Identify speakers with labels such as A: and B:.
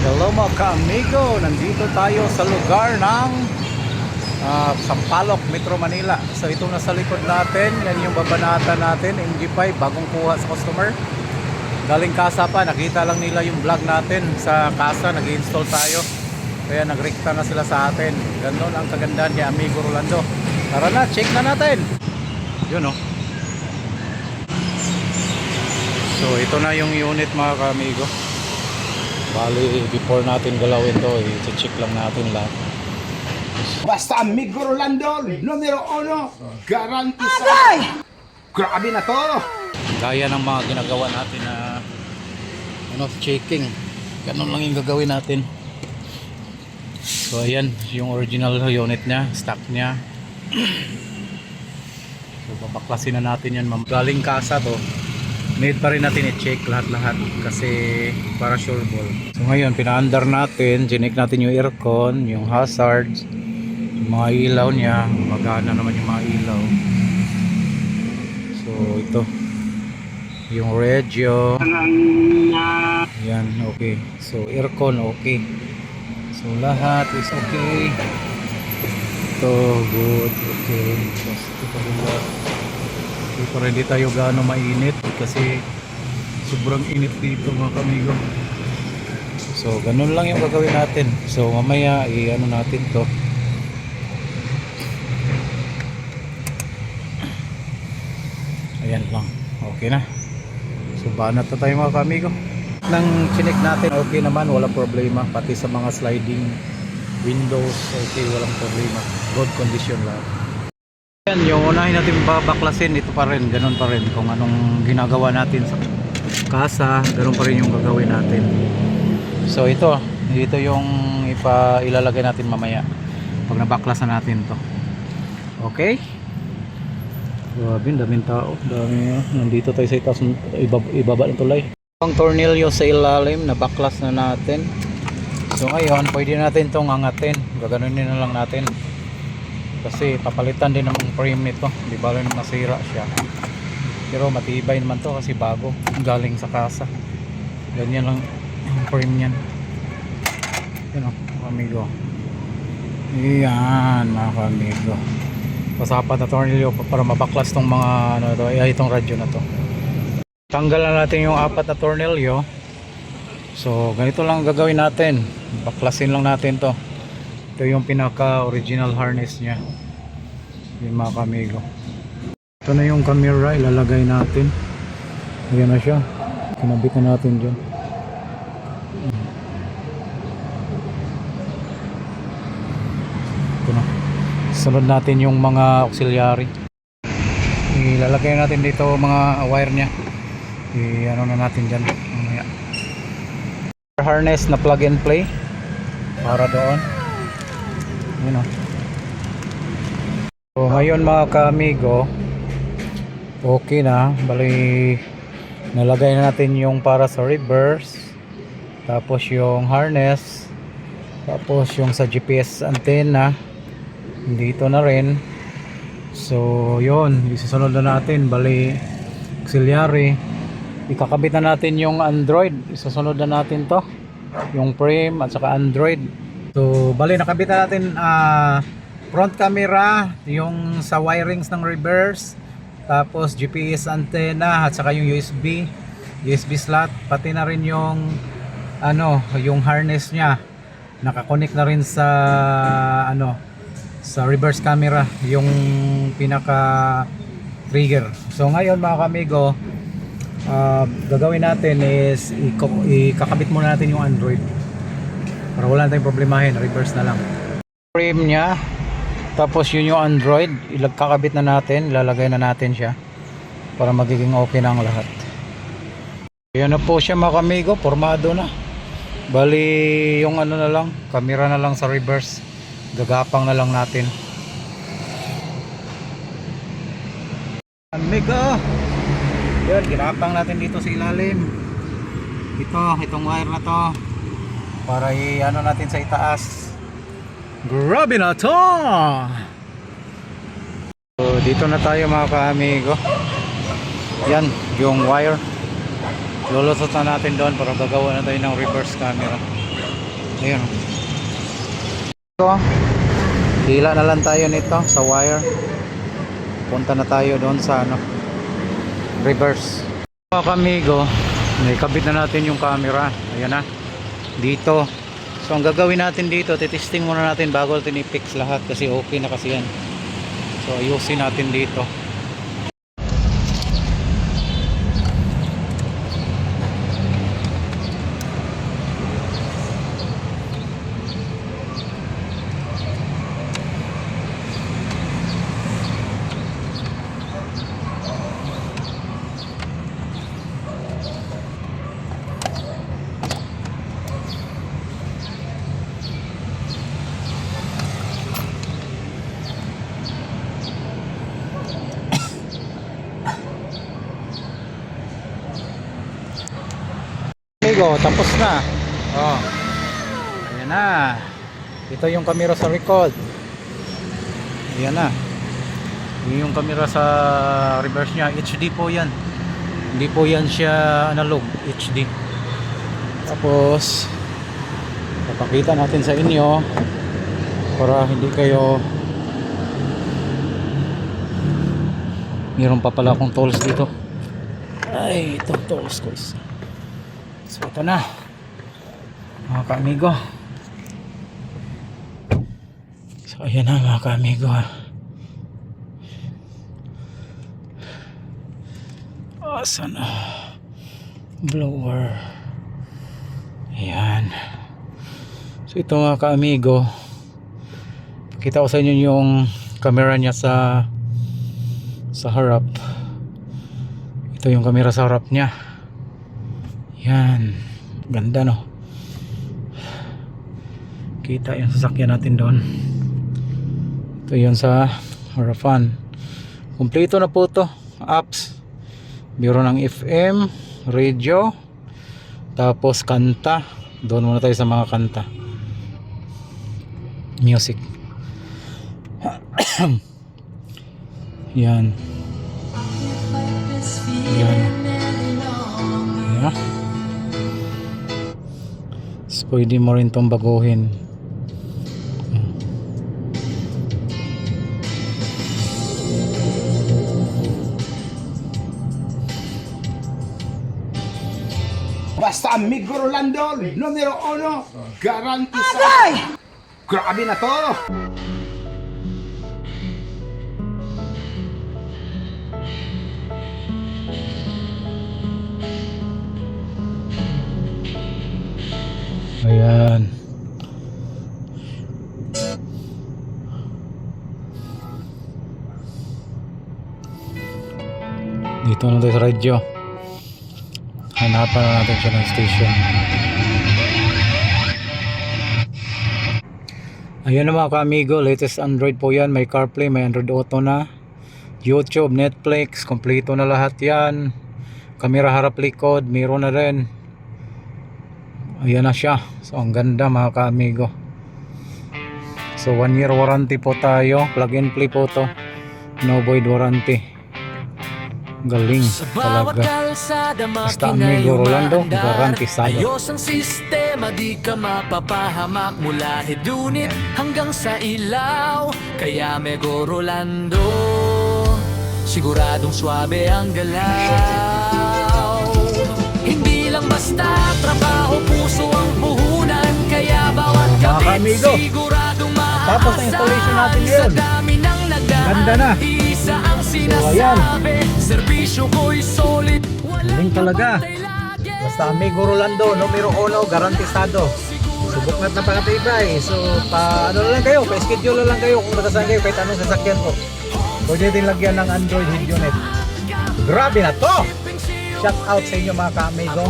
A: Hello mga ka-amigo, nandito tayo sa lugar ng Sampaloc, Metro Manila. So ito na sa likod natin, yan yung babanata natin, MG5, bagong kuha sa customer. Galing kasa pa, nakita lang nila yung vlog natin sa kasa, nag-install tayo. Kaya nagrekta na sila sa atin. Ganon ang kagandahan ni Amigo Rolando. Tara na, check na natin. Yun oh. So ito na yung unit mga ka-amigo. Bali, before natin galawin to, i-check lang natin lahat.
B: Basta Amigo Rolando, numero 1, garantisa. Grabe na to.
A: Gaya ng mga ginagawa natin na checking. Ganun lang yung gagawin natin. So ayan, yung original unit nya, stock nya. So babaklasin na natin yan. Galing kasa to. Need pa rin natin i-check lahat-lahat kasi para sure ball. So ngayon, pina-under natin, chinek natin yung aircon, yung hazards, yung mga ilaw niya, magana naman yung mga ilaw. So ito, yung radio. Yan, okay. So aircon, okay. So lahat is okay. Ito, good, okay. Ito pa rin lahat. Para hindi tayo gaano mainit kasi sobrang init dito mga kamigo. So ganun lang yung gagawin natin. So mamaya i-ano natin to. Ayan lang, okay na. So banat na tayo mga kamigo. Nang chinek natin, okay naman, walang problema. Pati sa mga sliding windows, okay, walang problema. Good condition lang. Yan, yung unahin natin babaklasin, ito pa rin, ganun pa rin. Kung anong ginagawa natin sa kasa, ganun pa rin yung gagawin natin. So ito yung ilalagay natin mamaya pag nabaklasan natin to. Okay? Grabe, daming tao. Nandito tayo sa itaas, ibaba ng tulay. Ang tornilyo sa ilalim, nabaklas na natin. So ngayon, pwede natin itong angatin. Gaganunin na lang natin. Kasi papalitan din ng frame nito, di ba rin masira siya, pero matibay naman to kasi bago galing sa kasa. Ganyan lang yung frame niyan. Yan o mga amigo, yan mga amigo, pasapat na tornilyo para mabaklas tong mga itong radyo na to. Tanggal na natin yung 4 na tornilyo. So ganito lang gagawin natin, baklasin lang natin to. Ito yung pinaka original harness nya, yung mga kamigo. Ito na yung camera, ilalagay natin. Ayan na siya, kinabit na natin dyan. Ito na, sunod natin yung mga auxiliary. Ilalagay natin dito mga wire nya, ano na natin dyan mamaya. Harness na plug and play para doon. Yun o. So ngayon mga ka-amigo, okay na. Bali nalagay na natin yung para sa reverse, tapos yung harness, tapos yung sa GPS antenna dito na rin. So yun, isusunod na natin. Bali auxiliary, ikakabit na natin yung Android, isusunod na natin to, yung frame at saka Android. So bali nakabit na natin front camera, yung sa wirings ng reverse, tapos GPS antenna at saka yung USB slot, pati na rin yung yung harness nya nakakonect na rin sa sa reverse camera, yung pinaka trigger. So ngayon mga kamigo, gagawin natin is ikakabit muna natin yung Android para wala tayong problemahin, reverse na lang. Frame nya, tapos yun yung Android, kakabit na natin, ilalagay na natin siya para magiging okay na ang lahat. Yan na po siya mga kamigo, formado na. Bali yung na lang, camera na lang sa reverse, gagapang na lang natin. Amigo, yun, ginapang natin dito sa ilalim. Itong wire na to para natin sa itaas. Grabe na to! So dito na tayo mga ka-amigo. Yan yung wire, lulusot na natin doon para gagawa na tayo ng reverse camera. Ayan. Ito, hila na lang tayo nito sa wire. Punta na tayo doon sa ano, reverse. Mga kamigo, nakabit na natin yung camera. Ayan na, dito. So ang gagawin natin dito, titesting muna natin bago natin i-fix lahat kasi okay na kasi yan. So ayusin natin dito. Amigo, tapos na. Oh. Ayan na. Ito yung camera sa record. Ayan na. Yung camera sa reverse niya, HD po 'yan. Hindi po 'yan siya analog, HD. Tapos papakita natin sa inyo para hindi kayo meron pa pala akong tools dito. Ay, itong tools ko is. So ito na mga ka-amigo. So ayan na mga ka-amigo. Asan na blower. Ayan. So ito mga ka-amigo, pakita ko sa inyo yung camera niya sa harap. Ito yung camera sa harap niya. Yan, ganda no. Kita yung sasakyan natin doon. Ito yun sa harapan. Kompleto na po to. Apps, biro ng FM, radio, tapos kanta. Doon muna tayo sa mga kanta, music. Yan. Yan. Yeah. So, pwede mo rin itong baguhin.
B: Basta Amigo Rolando, numero 1, garantisado. Grabe na to.
A: Ayan. Dito na tayo sa radyo. Hanapan na natin siya ng station. Ayan na mga ka-amigo, latest Android po yan. May CarPlay, may Android Auto na, YouTube, Netflix, kompleto na lahat yan. Kamera harap likod, meron na rin. Ayan na siya. So ang ganda mga ka-amigo. So 1 year warranty po tayo. Plug and play po to. No void warranty. Galing talaga. Basta Amigo Rolando, garantisado.
C: Ayos ang sistema, di ka mapapahamak mula hedunit hanggang sa ilaw. Kaya Amigo Rolando, siguradong swabe ang galaw. Hindi lang basta trabaho, puso ang puhunan. Kaya bawat gabi siguradong maasahan.
A: Tapos na installation natin yun.
C: Sa dami ng nagdaan,
A: Ganda na.
C: isa ang
A: So ayan,
C: serbisyo ko'y solid.
A: galing talaga. Basta Amigo Rolando, numero 1, garantisado. Subok na napakatibay. So ano na lang kayo, pa-schedule na lang kayo kung nakasan kayo kahit anong sasakyan ko. Pwede din lagyan ng Android head unit. Grabe na to! Shout out sa inyo mga ka-amigo.